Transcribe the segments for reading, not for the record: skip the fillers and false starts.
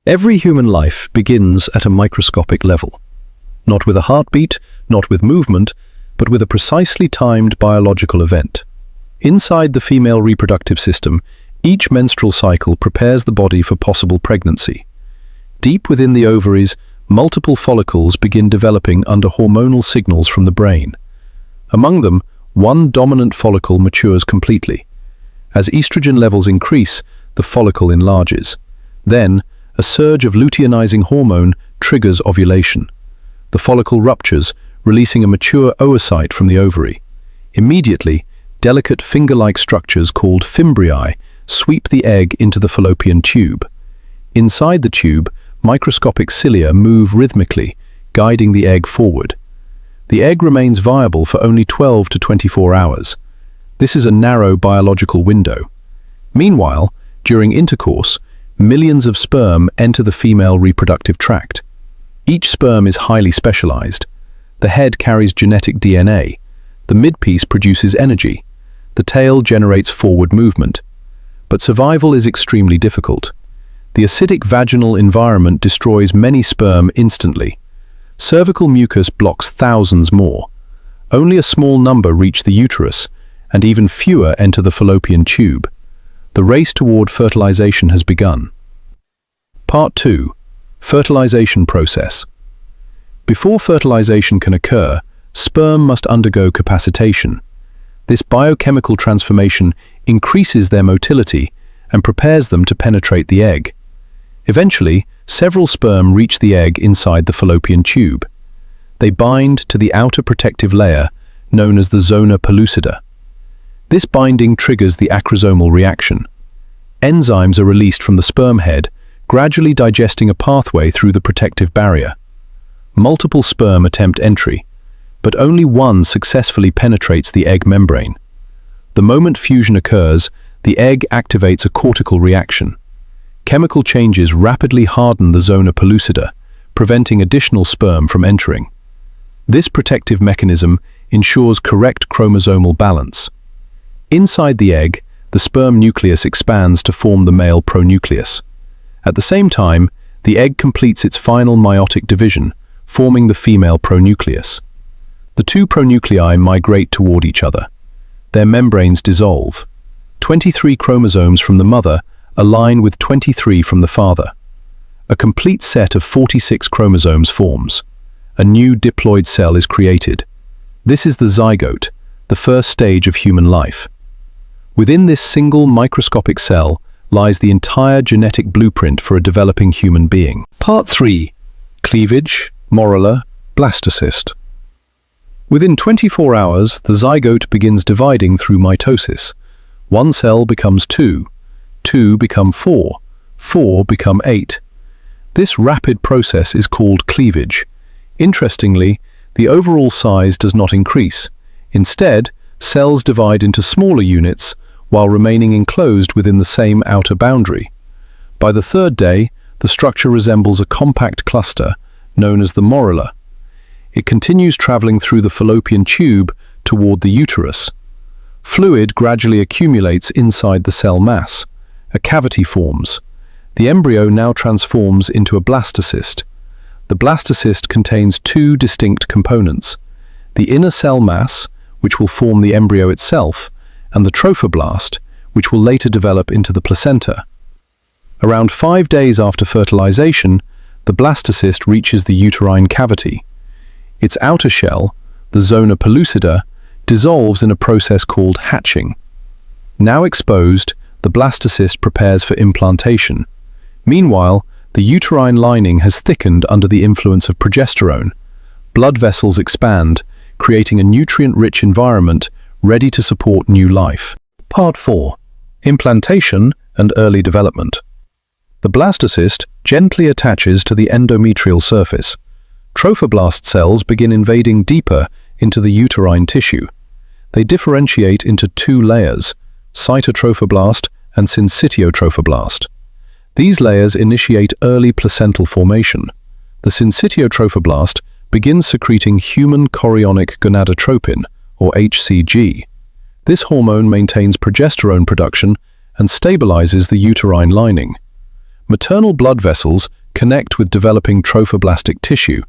Every human life begins at a microscopic level. Not with a heartbeat, not with movement, but with a precisely timed biological event. Inside the female reproductive system, each menstrual cycle prepares the body for possible pregnancy. Deep within the ovaries, multiple follicles begin developing under hormonal signals from the brain. Among them, one dominant follicle matures completely. As estrogen levels increase, the follicle enlarges. Then, a surge of luteinizing hormone triggers ovulation. The follicle ruptures, releasing a mature oocyte from the ovary. Immediately, delicate finger-like structures called fimbriae sweep the egg into the fallopian tube. Inside the tube, microscopic cilia move rhythmically, guiding the egg forward. The egg remains viable for only 12 to 24 hours. This is a narrow biological window. Meanwhile, during intercourse, millions of sperm enter the female reproductive tract. Each sperm is highly specialized. The head carries genetic DNA. The midpiece produces energy. The tail generates forward movement. But survival is extremely difficult. The acidic vaginal environment destroys many sperm instantly. Cervical mucus blocks thousands more. Only a small number reach the uterus, and even fewer enter the fallopian tube. The race toward fertilization has begun. Part 2. Fertilization process. Before fertilization can occur, sperm must undergo capacitation. This biochemical transformation increases their motility and prepares them to penetrate the egg. Eventually, several sperm reach the egg inside the fallopian tube. They bind to the outer protective layer, known as the zona pellucida. This binding triggers the acrosomal reaction. Enzymes are released from the sperm head, gradually digesting a pathway through the protective barrier. Multiple sperm attempt entry, but only one successfully penetrates the egg membrane. The moment fusion occurs, the egg activates a cortical reaction. Chemical changes rapidly harden the zona pellucida, preventing additional sperm from entering. This protective mechanism ensures correct chromosomal balance. Inside the egg, the sperm nucleus expands to form the male pronucleus. At the same time, the egg completes its final meiotic division, forming the female pronucleus. The two pronuclei migrate toward each other. Their membranes dissolve. 23 chromosomes from the mother align with 23 from the father. A complete set of 46 chromosomes forms. A new diploid cell is created. This is the zygote, the first stage of human life. Within this single microscopic cell lies the entire genetic blueprint for a developing human being. Part 3. Cleavage, morula, blastocyst. Within 24 hours, the zygote begins dividing through mitosis. One cell becomes 2, 2 become 4, 4 become 8. This rapid process is called cleavage. Interestingly, the overall size does not increase. Instead, cells divide into smaller units while remaining enclosed within the same outer boundary. By the third day, the structure resembles a compact cluster known as the morula. It continues traveling through the fallopian tube toward the uterus. Fluid gradually accumulates inside the cell mass. A cavity forms. The embryo now transforms into a blastocyst. The blastocyst contains two distinct components: the inner cell mass, which will form the embryo itself, and the trophoblast, which will later develop into the placenta. Around 5 days after fertilization, the blastocyst reaches the uterine cavity. Its outer shell, the zona pellucida, dissolves in a process called hatching. Now exposed, the blastocyst prepares for implantation. Meanwhile, the uterine lining has thickened under the influence of progesterone. Blood vessels expand, creating a nutrient-rich environment ready to support new life. Part 4. Implantation and early development. The blastocyst gently attaches to the endometrial surface. Trophoblast cells begin invading deeper into the uterine tissue. They differentiate into two layers, cytotrophoblast and syncytiotrophoblast. These layers initiate early placental formation. The syncytiotrophoblast begins secreting human chorionic gonadotropin, or HCG. This hormone maintains progesterone production and stabilizes the uterine lining. Maternal blood vessels connect with developing trophoblastic tissue.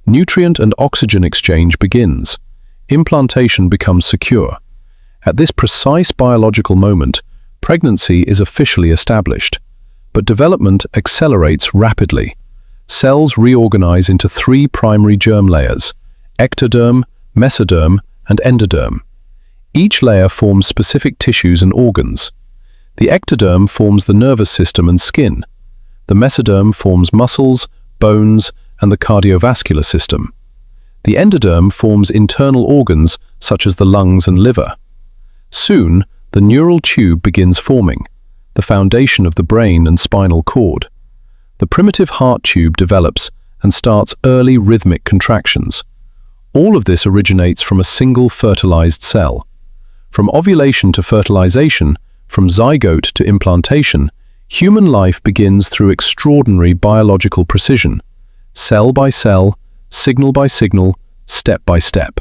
Nutrient and oxygen exchange begins. Implantation becomes secure. At this precise biological moment, pregnancy is officially established. But development accelerates rapidly. Cells reorganize into three primary germ layers: ectoderm, mesoderm, and endoderm. Each layer forms specific tissues and organs. The ectoderm forms the nervous system and skin. The mesoderm forms muscles, bones, and the cardiovascular system. The endoderm forms internal organs such as the lungs and liver. Soon, the neural tube begins forming, the foundation of the brain and spinal cord. The primitive heart tube develops and starts early rhythmic contractions. All of this originates from a single fertilized cell. From ovulation to fertilization, from zygote to implantation, human life begins through extraordinary biological precision, cell by cell, signal by signal, step by step.